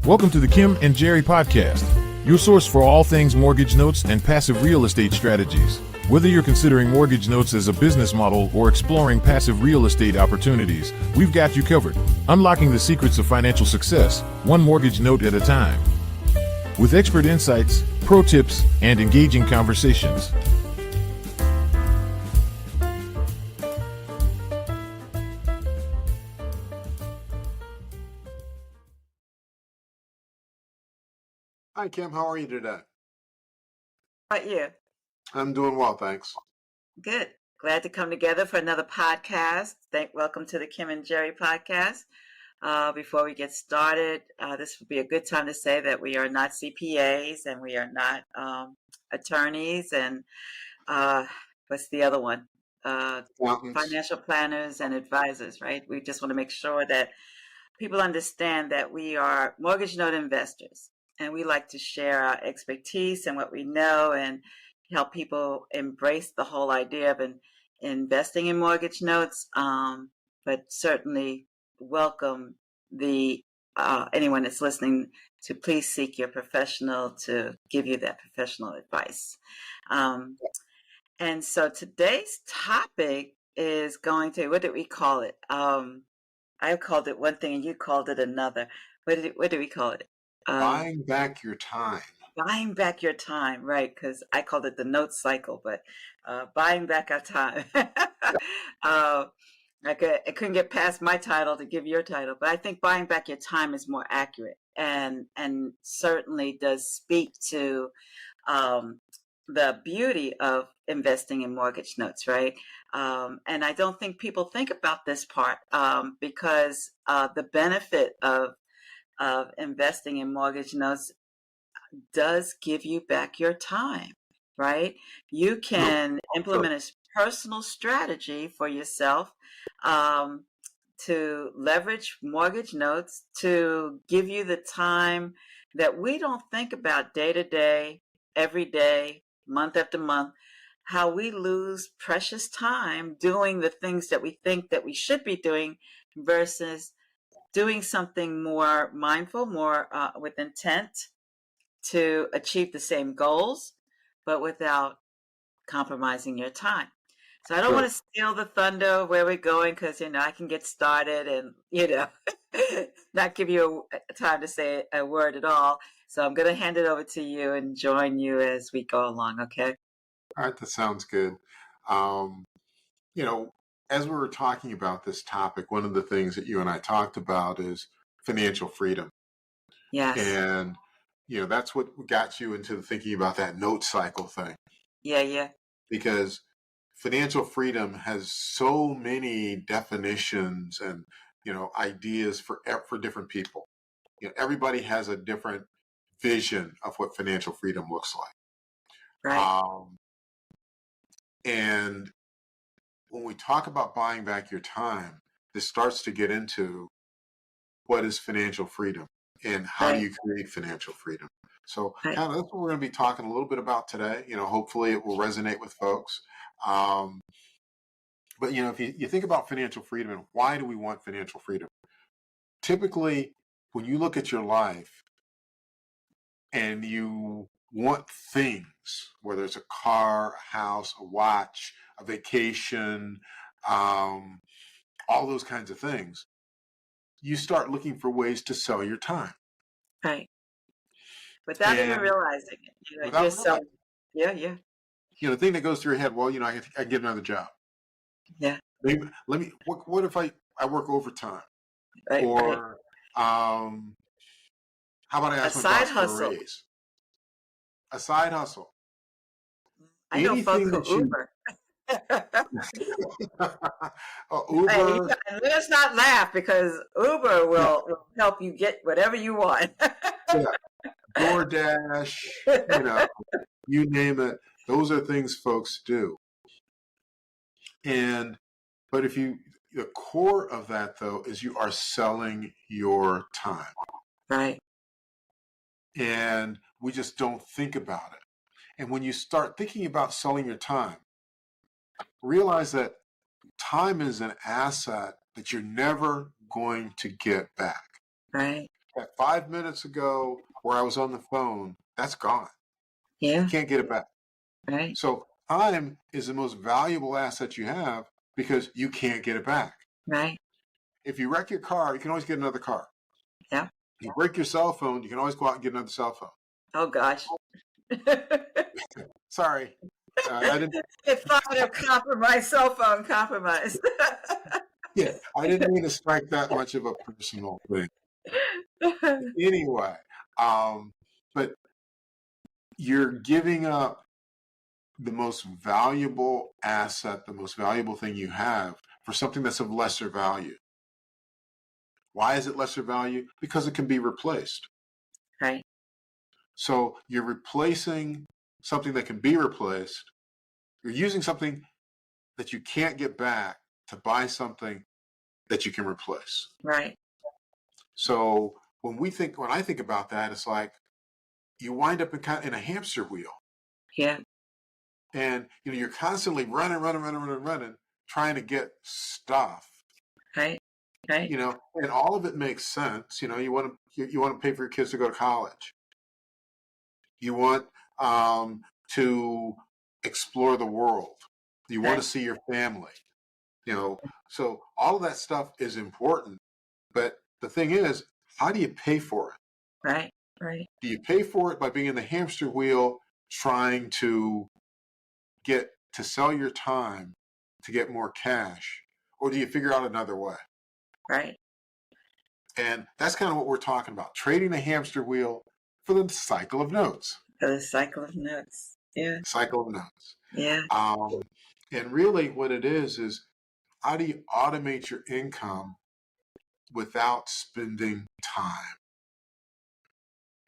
Welcome to the Kim and Jerry podcast, your source for all things mortgage notes and passive real estate strategies. Whether you're considering mortgage notes as a business model or exploring passive real estate opportunities, we've got you covered. Unlocking the secrets of financial success, one mortgage note at a time. With expert insights, pro tips, and engaging conversations. Hi, Kim. How are you today? How about you? I'm doing well, thanks. Good. Glad to come together for another podcast. Welcome to the Kim and Jerry podcast. Before we get started, this would be a good time to say that we are not CPAs and we are not attorneys and what's the other one? Accountants. Financial planners and advisors, right? We just want to make sure that people understand that we are mortgage note investors. And we like to share our expertise and what we know and help people embrace the whole idea of investing in mortgage notes, but certainly welcome anyone that's listening to please seek your professional to give you that professional advice. And so today's topic is what did we call it? I called it one thing and you called it another. What did we call it? Buying back your time. Buying back your time, right? Because I called it the note cycle, but buying back our time. I couldn't get past my title to give your title, but I think buying back your time is more accurate and certainly does speak to the beauty of investing in mortgage notes, right? And I don't think people think about this part because the benefit of investing in mortgage notes does give you back your time, right? You can implement a personal strategy for yourself to leverage mortgage notes to give you the time that we don't think about day to day, every day, month after month, how we lose precious time doing the things that we think that we should be doing versus doing something more mindful, more with intent to achieve the same goals, but without compromising your time. So I don't want to steal the thunder of where we're going because, I can get started and, not give you a time to say a word at all. So I'm going to hand it over to you and join you as we go along, okay? All right, that sounds good. As we were talking about this topic, one of the things that you and I talked about is financial freedom. Yes. And, that's what got you into thinking about that note cycle thing. Yeah. Because financial freedom has so many definitions and, ideas for different people. Everybody has a different vision of what financial freedom looks like. Right. And when we talk about buying back your time, this starts to get into what is financial freedom and how do you create financial freedom. So kind of that's what we're going to be talking a little bit about today. Hopefully it will resonate with folks. But, if you think about financial freedom and why do we want financial freedom? Typically, when you look at your life and you want things, whether it's a car, a house, a watch, a vacation, all those kinds of things, you start looking for ways to sell your time. Right. Without even realizing it. Yeah. The thing that goes through your head, well, I can get another job. Yeah. Maybe, what if I work overtime? Right. Or how about I ask my boss for a raise? A side hustle. I know folks who Uber. Uber. Hey, let's not laugh because Uber will help you get whatever you want. Yeah. DoorDash, you name it. Those are things folks do. But the core of that though is you are selling your time. Right. And we just don't think about it. And when you start thinking about selling your time, realize that time is an asset that you're never going to get back. Right. that 5 minutes ago where I was on the phone, that's gone. You Yeah. can't get it back. Right. So time is the most valuable asset you have because you can't get it back. Right. If you wreck your car, you can always get another car. Yeah. You break your cell phone, you can always go out and get another cell phone. Oh gosh. Sorry. I didn't. It thought of compromise, cell phone compromise. Yeah, I didn't mean to strike that much of a personal thing. Anyway, but you're giving up the most valuable asset, the most valuable thing you have for something that's of lesser value. Why is it lesser value? Because it can be replaced. Right. So you're replacing something that can be replaced. You're using something that you can't get back to buy something that you can replace. Right. So when I think about that, it's like you wind up in a hamster wheel. Yeah. And you're constantly running, trying to get stuff. Right. Right. And all of it makes sense. You want to pay for your kids to go to college. You want to explore the world. You want to see your family. So all of that stuff is important. But the thing is, how do you pay for it? Right. Right. Do you pay for it by being in the hamster wheel trying to get to sell your time to get more cash, or do you figure out another way? Right. And that's kind of what we're talking about, trading the hamster wheel for the cycle of notes. For the cycle of notes. Yeah. Cycle of notes. Yeah. And really what it is how do you automate your income without spending time?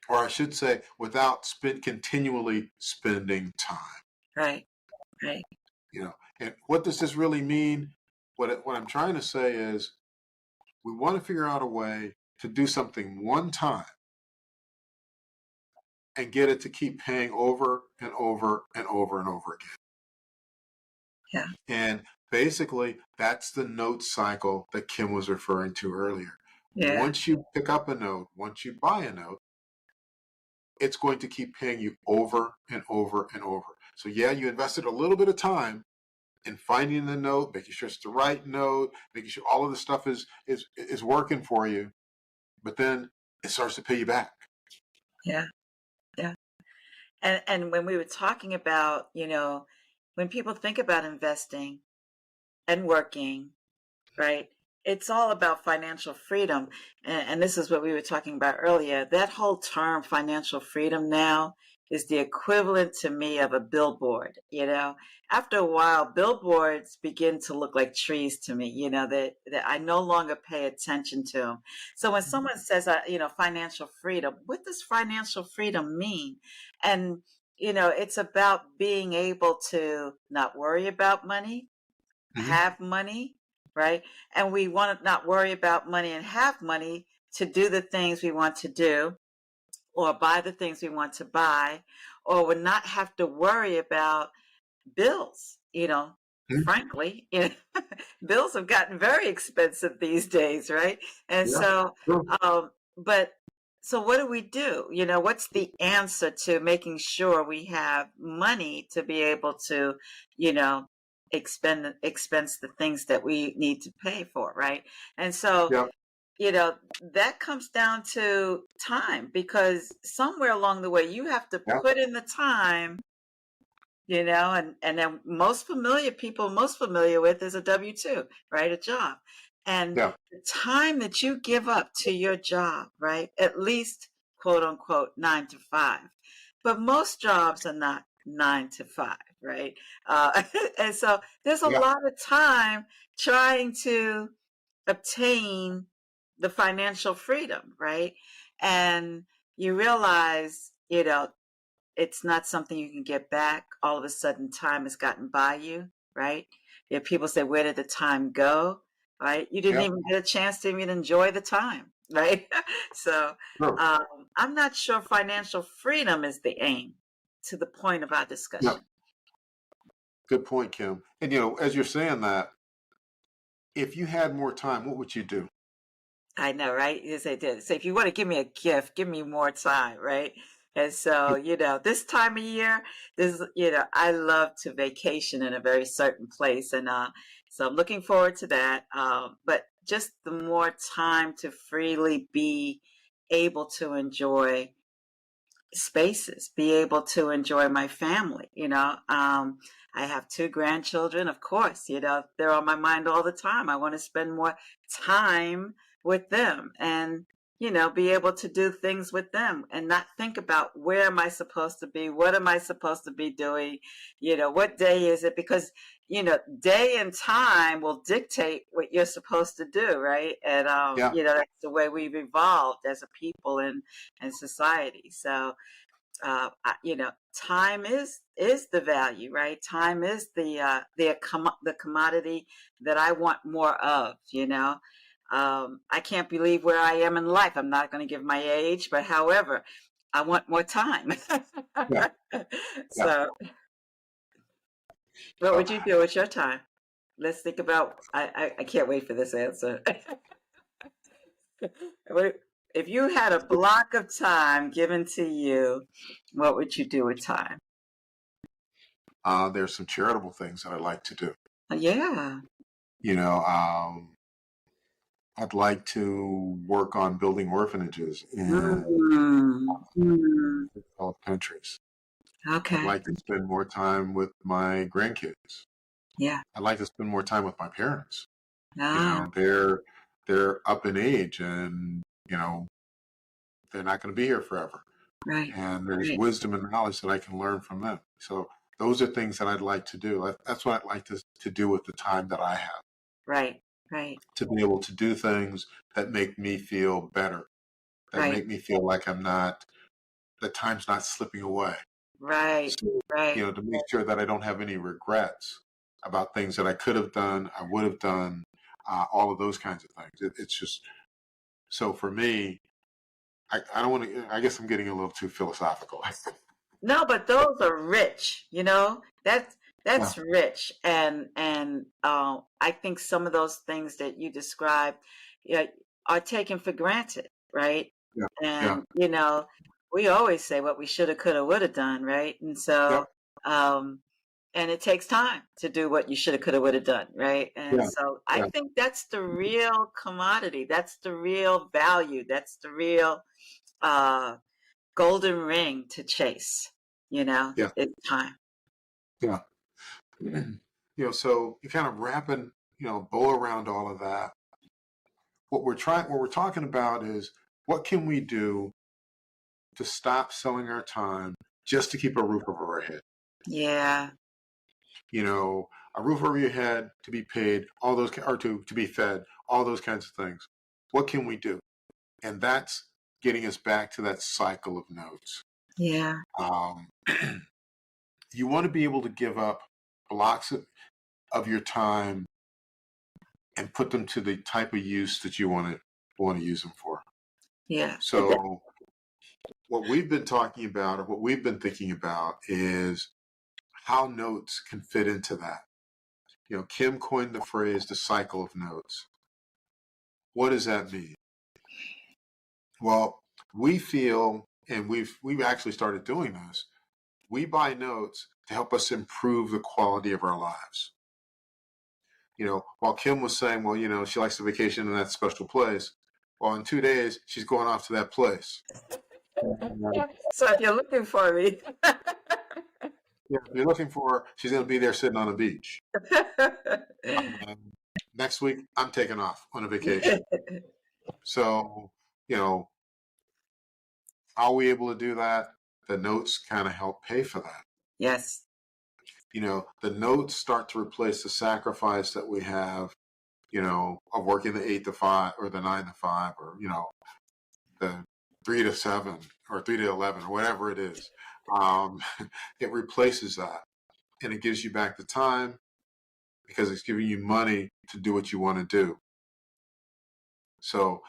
Or I should say, without continually spending time. Right. Right. And what does this really mean? What I'm trying to say is we want to figure out a way to do something one time and get it to keep paying over and over and over and over again. Yeah. And basically, that's the note cycle that Kim was referring to earlier. Yeah. Once you pick up a note, once you buy a note, it's going to keep paying you over and over and over. So yeah, you invested a little bit of time in finding the note, making sure it's the right note, making sure all of the stuff is working for you, but then it starts to pay you back. Yeah. Yeah. And when we were talking about, when people think about investing and working, right? It's all about financial freedom. And this is what we were talking about earlier. That whole term, financial freedom, now is the equivalent to me of a billboard. After a while, billboards begin to look like trees to me, that I no longer pay attention to them. So when someone says, financial freedom, what does financial freedom mean? And, it's about being able to not worry about money, have money, right? And we want to not worry about money and have money to do the things we want to do or buy the things we want to buy, or would not have to worry about bills, frankly. Bills have gotten very expensive these days, right? And so, but so what do we do? What's the answer to making sure we have money to be able to, expense the things that we need to pay for, right? And so, that comes down to time, because somewhere along the way you have to put in the time, and then most familiar with is a W-2, right? A job. And the time that you give up to your job, right? At least, quote unquote, 9 to 5. But most jobs are not 9 to 5, right? And so there's a lot of time trying to obtain the financial freedom, right? And you realize, it's not something you can get back. All of a sudden, time has gotten by you, right? People say, where did the time go? Right? You didn't even get a chance to even enjoy the time, right? So I'm not sure financial freedom is the aim, to the point of our discussion. Yeah. Good point, Kim. And as you're saying that, if you had more time, what would you do? I know, right? Yes, they did. So if you want to give me a gift, give me more time, right? And so, this time of year, I love to vacation in a very certain place. And so I'm looking forward to that. But just the more time to freely be able to enjoy spaces, be able to enjoy my family. I have two grandchildren, of course, they're on my mind all the time. I want to spend more time with them and, be able to do things with them and not think about where am I supposed to be? What am I supposed to be doing? What day is it? Because, day and time will dictate what you're supposed to do, right? And, Yeah. that's the way we've evolved as a people and society. So, time is the value, right? Time is the commodity that I want more of. I can't believe where I am in life. I'm not going to give my age, but however, I want more time. Yeah. Yeah. So, what So would you do with your time? Let's think about. I can't wait for this answer. If you had a block of time given to you, what would you do with time? there's some charitable things that I like to do. Yeah. You know, I'd like to work on building orphanages in Mm, mm, developed countries. I'd okay. like to spend more time with my grandkids. Yeah. I'd like to spend more time with my parents. Ah, They're up in age, and they're not going to be here forever. right. And there's Right. wisdom and knowledge that I can learn from them. So those are things that I'd like to do. That's what I'd like to do with the time that I have, Right. Right. to be able to do things that make me feel better, that Right. make me feel like the time's not slipping away. Right. So, Right. to make sure that I don't have any regrets about things that I could have done, I would have done, all of those kinds of things. It's just, so for me, I don't want to, I guess I'm getting a little too philosophical. No, but those are rich, That's Yeah, that's rich. And I think some of those things that you described, yeah, are taken for granted, right? yeah, yeah, And we always say what we shoulda, coulda, woulda done, right? And yep, so um and it takes time to do what you shoulda, coulda, woulda done, right? And yeah, so I yeah, think that's the real commodity. That's the real value. That's the real uh golden ring to chase. yeah, It's time. yeah. So you kind of wrapping, bow around all of that. What we're talking about is, what can we do to stop selling our time just to keep a roof over our head? Yeah. A roof over your head, to be paid, all those, or to be fed, all those kinds of things. What can we do? And that's getting us back to that cycle of notes. Yeah. Um, you want to be able to give up blocks of your time and put them to the type of use that you want to use them for. Yeah. So what we've been talking about, or what we've been thinking about, is how notes can fit into that. Kim coined the phrase the cycle of notes. What does that mean? Well, we feel, and we've actually started doing this, we buy notes to help us improve the quality of our lives. While Kim was saying, well, she likes to vacation in that special place. Well, in 2 days, she's going off to that place. So if you're looking for me, Yeah, if you're looking for her, she's going to be there sitting on a beach. Next week, I'm taking off on a vacation. So, you know, are we able to do that? The notes kind of help pay for that. yes. The notes start to replace the sacrifice that we have, of working the 8 to 5 or the 9 to 5, or, the 3 to 7 or 3 to 11 or whatever it is. It replaces that, and it gives you back the time, because it's giving you money to do what you want to do. So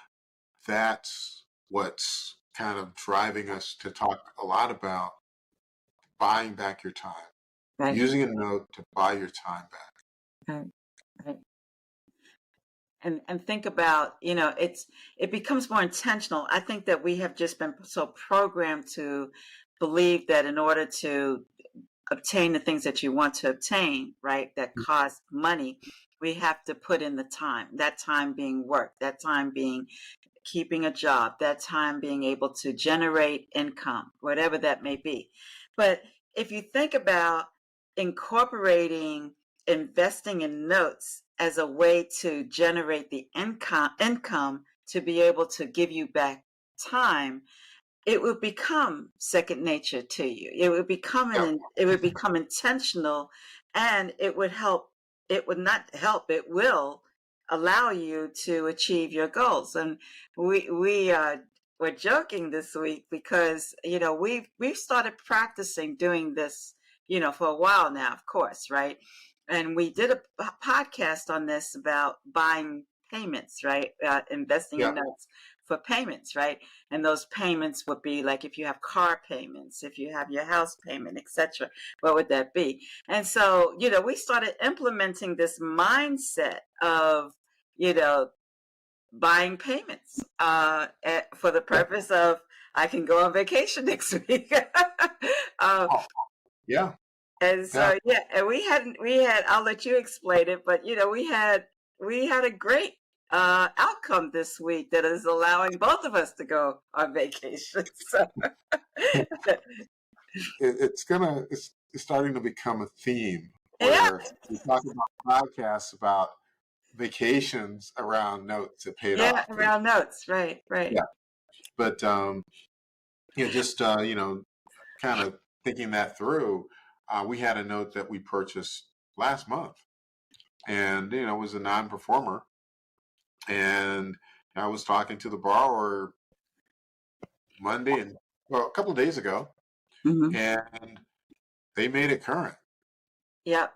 that's what's kind of driving us to talk a lot about buying back your time, Right. using a note to buy your time back. Right. Right. and think about, it becomes more intentional. I think that we have just been so programmed to believe that in order to obtain the things that you want to obtain, right, that cost money, we have to put in the time, that time being work, that time being keeping a job, that time being able to generate income, whatever that may be. But if you think about incorporating investing in notes as a way to generate the income to be able to give you back time, it would become second nature to you. It would become Yeah. it would become intentional, and it would help. It would not help. It will allow you to achieve your goals. And we're joking this week because we've started practicing doing this for a while now, of course, right? And we did a podcast on this about buying payments, right? Investing Yeah. in notes for payments, right? And those payments would be like if you have car payments, if you have your house payment, etc. What would that be? And so, we started implementing this mindset of, you know, buying payments for the Yeah. purpose of I can go on vacation next week. um, Oh, yeah. and Yeah. so, yeah, and we had, I'll let you explain it, but we had a great outcome this week that is allowing both of us to go on vacation. So, It's starting to become a theme yeah, where we talk about podcasts about vacations around notes that paid yeah, off. around notes, right, right. Yeah. But just kind of thinking that through, we had a note that we purchased last month, and it was a non-performer, and I was talking to the borrower Monday and well, a couple of days ago, Hmm. and they made it current. Yep.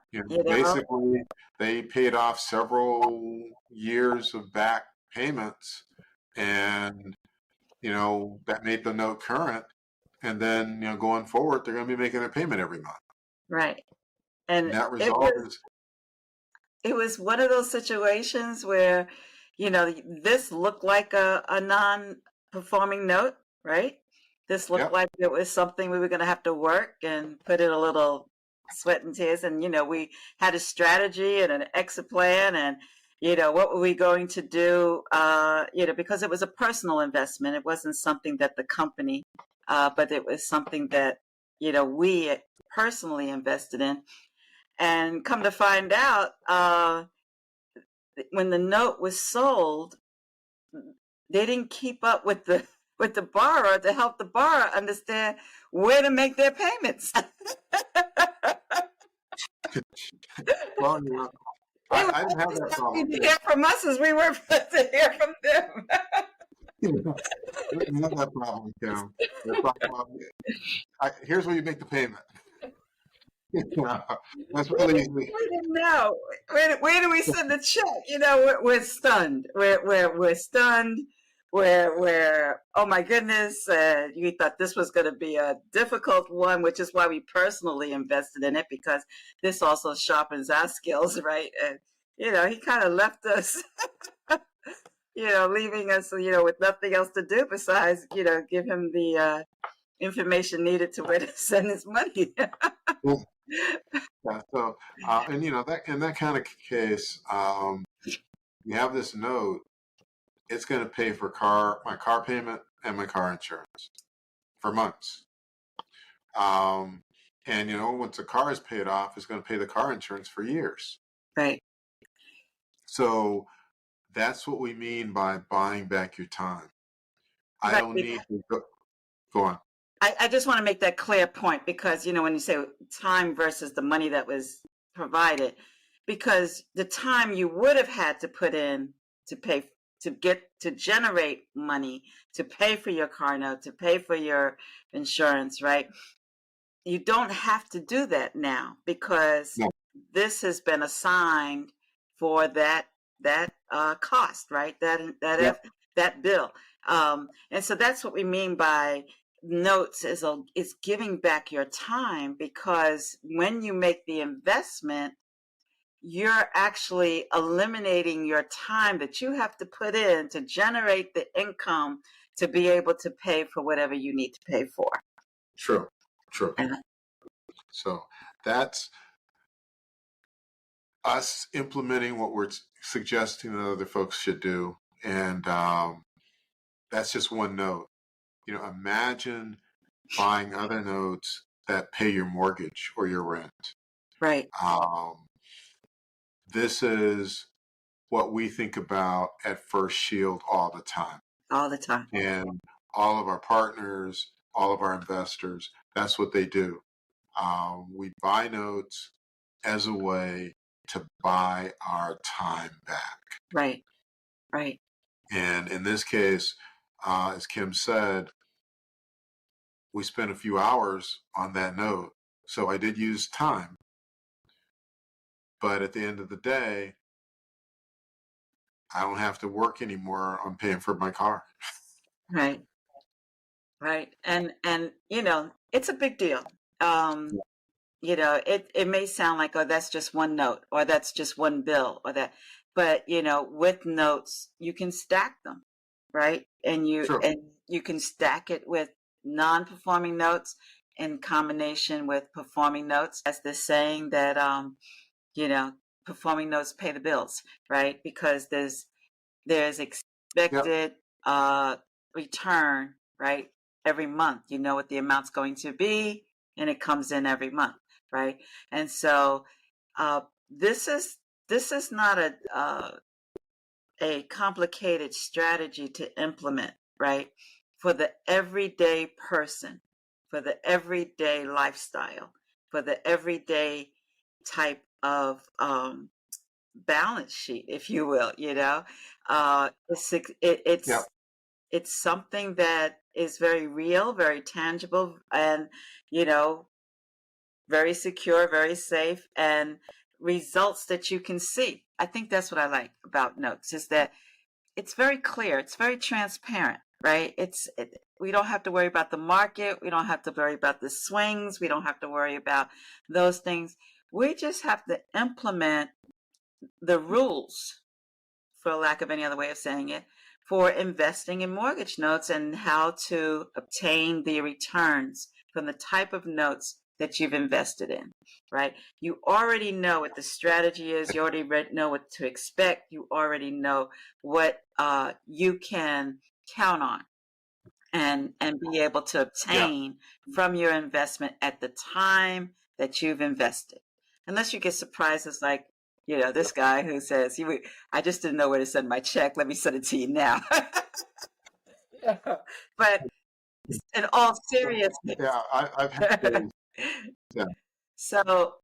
Basically, they paid off several years of back payments, and that made the note current. And then going forward, they're going to be making a payment every month. Right. And Net it result was is, it was one of those situations where, this looked like a non-performing note, right? This looked yep, like it was something we were going to have to work and put in a little sweat and tears. And, we had a strategy and an exit plan and, what were we going to do? Because it was a personal investment. It wasn't something that the company, but it was something that, we personally invested in. And come to find out, when the note was sold, they didn't keep up with the borrower to help the borrower understand where to make their payments. well, They were I didn't have as that happy problem. to hear from us as we were to hear from them. I didn't have that problem, Kim. Here's where you make the payment. That's really easy. We didn't know. Where do we send the check? We're stunned. We're stunned. We're oh my goodness. You thought this was going to be a difficult one, which is why we personally invested in it, because this also sharpens our skills, right? And he kind of left us, leaving us, with nothing else to do besides, give him the information needed to where to send his money. Yeah, so, and that in that kind of case, you have this note. It's going to pay for my car payment and my car insurance for months. And once the car is paid off, it's going to pay the car insurance for years. Right. So that's what we mean by buying back your time. I Right. don't need to go on. I just want to make that clear point because, when you say time versus the money that was provided, because the time you would have had to put in to pay, to generate money, to pay for your car note, to pay for your insurance, right? You don't have to do that now because No. this has been assigned for that cost, right? Yep. That bill. And so that's what we mean by notes is giving back your time, because when you make the investment, you're actually eliminating your time that you have to put in to generate the income to be able to pay for whatever you need to pay for. True. And So that's us implementing what we're suggesting that other folks should do. And that's just one note. Imagine buying other notes that pay your mortgage or your rent. right, This is what we think about at First Shield all the time. all the time. And all of our partners, all of our investors, that's what they do. We buy notes as a way to buy our time back. Right, right, And in this case, as Kim said, we spent a few hours on that note. So I did use time. But at the end of the day, I don't have to work anymore on paying for my car. right, right. And it's a big deal. It may sound like, oh, that's just one note, or that's just one bill, or that, but with notes, you can stack them, right? And Sure. you can stack it with non-performing notes in combination with performing notes. As the saying that, performing notes pay the bills, right? Because there's expected return, right? Every month, you know what the amount's going to be, and it comes in every month, right? And so this is not a complicated strategy to implement, right? For the everyday person, for the everyday lifestyle, for the everyday type of balance sheet, if you will. Yep. It's something that is very real, very tangible, and very secure, very safe, and results that you can see. I think that's what I like about notes, is that it's very clear, it's very transparent, right? We don't have to worry about the market, we don't have to worry about the swings, we don't have to worry about those things. We just have to implement the rules, for lack of any other way of saying it, for investing in mortgage notes and how to obtain the returns from the type of notes that you've invested in, right? You already know what the strategy is. You already know what to expect. You already know what you can count on and be able to obtain from your investment at the time that you've invested. Unless you get surprises like, this guy who says, I just didn't know where to send my check. Let me send it to you now. But in all seriousness. Yeah, I've had those. Yeah. So,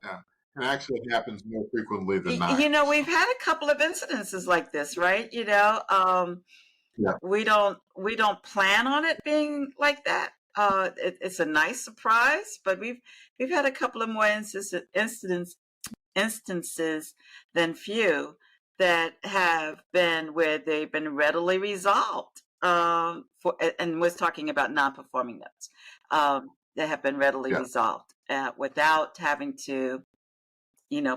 Yeah. And actually, it happens more frequently than not. we've had a couple of incidences like this, right? Yeah. We don't plan on it being like that. It's a nice surprise, but we've had a couple of more instances than few that have been where they've been readily resolved. And was talking about non-performing notes that have been readily resolved without having to,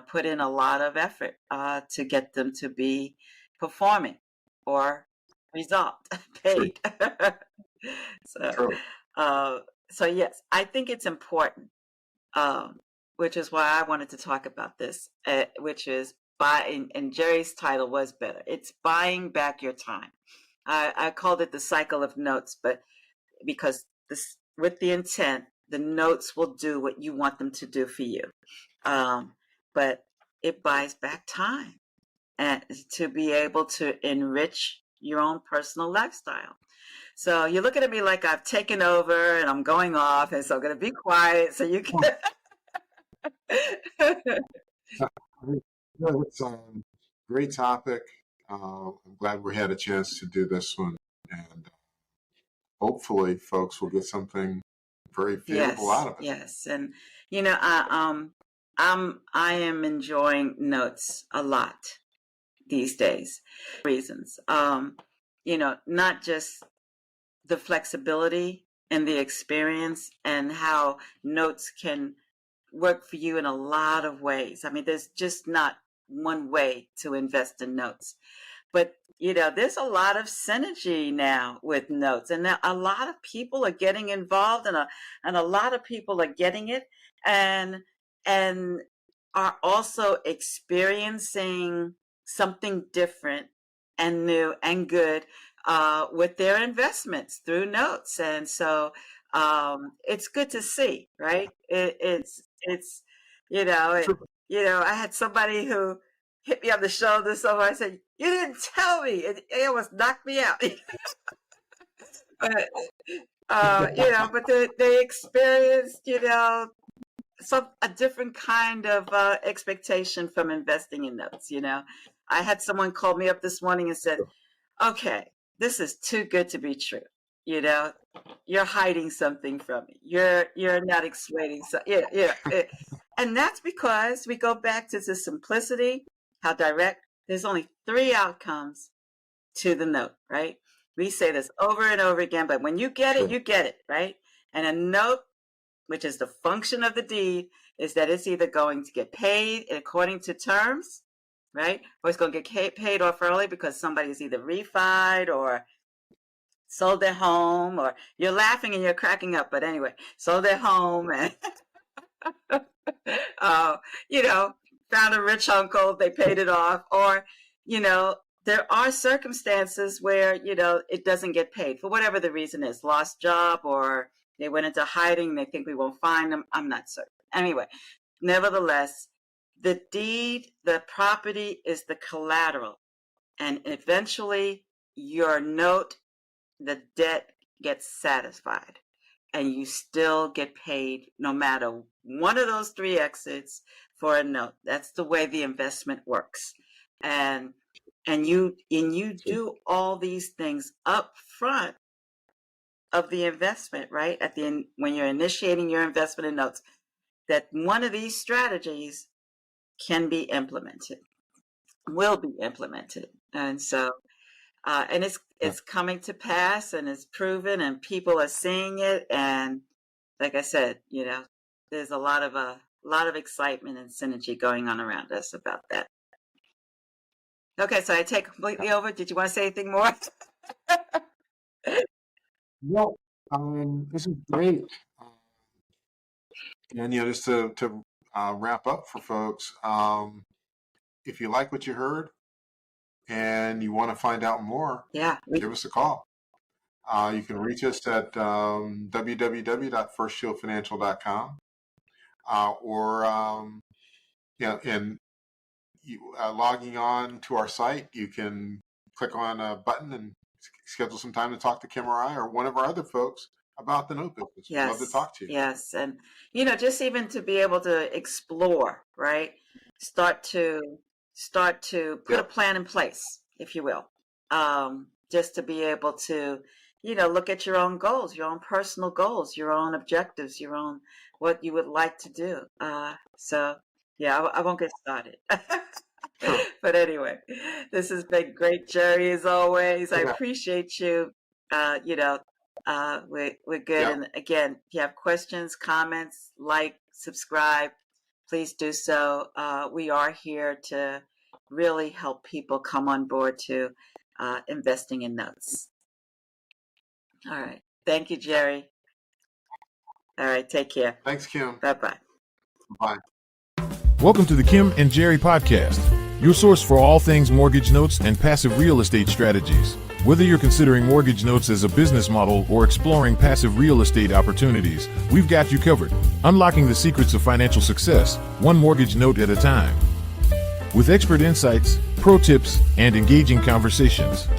put in a lot of effort to get them to be performing or resolved, paid. True. So yes, I think it's important, which is why I wanted to talk about this, which is buying, and Jerry's title was better. It's buying back your time. I called it the cycle of notes, but because with the intent, the notes will do what you want them to do for you. But it buys back time and to be able to enrich your own personal lifestyle. So you're looking at me like I've taken over and I'm going off, and so I'm going to be quiet so you can. It's a great topic. I'm glad we had a chance to do this one, and hopefully, folks will get something very favorable out of it. Yes, and I am enjoying notes a lot these days. Reasons, not just the flexibility and the experience and how notes can work for you in a lot of ways. I mean, there's just not one way to invest in notes. But, there's a lot of synergy now with notes, and now a lot of people are getting involved, and a lot of people are getting it, and and are also experiencing something different and new and good with their investments through notes. And so it's good to see, right? It's you know it, Sure. I had somebody who hit me on the shoulder. So I said, "You didn't tell me." It almost knocked me out. But but they experienced, a different kind of expectation from investing in notes. I had someone call me up this morning and said, "Okay, this is too good to be true. You know, you're hiding something from me. You're not explaining." So and that's because we go back to the simplicity, how direct. There's only 3 outcomes to the note, right? We say this over and over again, but when you get it, you get it, right? And a note, which is the function of the deed, is that it's either going to get paid according to terms, right? Or it's going to get paid off early because somebody's either refied or sold their home, or you're laughing and you're cracking up, but anyway, sold their home and, found a rich uncle, they paid it off, or, there are circumstances where, it doesn't get paid for whatever the reason is, lost job, or they went into hiding, they think we won't find them. I'm not certain. Anyway, nevertheless, the deed, the property is the collateral. And eventually your note, the debt gets satisfied. And you still get paid no matter one of those 3 exits for a note. That's the way the investment works. And you do all these things up front of the investment, right? At the end, when you're initiating your investment in notes, that one of these strategies can be implemented, will be implemented. And so, and it's coming to pass, and it's proven, and people are seeing it. And like I said, there's a lot of excitement and synergy going on around us about that. Okay, so I take completely over. Did you want to say anything more? Well, this is great. And just to wrap up for folks, if you like what you heard and you want to find out more, give us a call. You can reach us at www.firstshieldfinancial.com, or and logging on to our site, you can click on a button and schedule some time to talk to Kim or I or one of our other folks about the note business. Yes. We'd love to talk to you. Yes. And, just even to be able to explore, right? Start to put a plan in place, if you will. Just to be able to, look at your own goals, your own personal goals, your own objectives, your own, what you would like to do. So yeah, I won't get started. Sure. But anyway, this has been great, Jerry, as always. I Yeah. appreciate you. We're good. Yeah. And again, if you have questions, comments, subscribe, please do so. We are here to really help people come on board to investing in notes. All right. Thank you, Jerry. All right. Take care. Thanks, Kim. Bye-bye. Bye. Welcome to the Kim and Jerry Podcast, your source for all things mortgage notes and passive real estate strategies. Whether you're considering mortgage notes as a business model or exploring passive real estate opportunities, we've got you covered, unlocking the secrets of financial success, one mortgage note at a time. With expert insights, pro tips, and engaging conversations,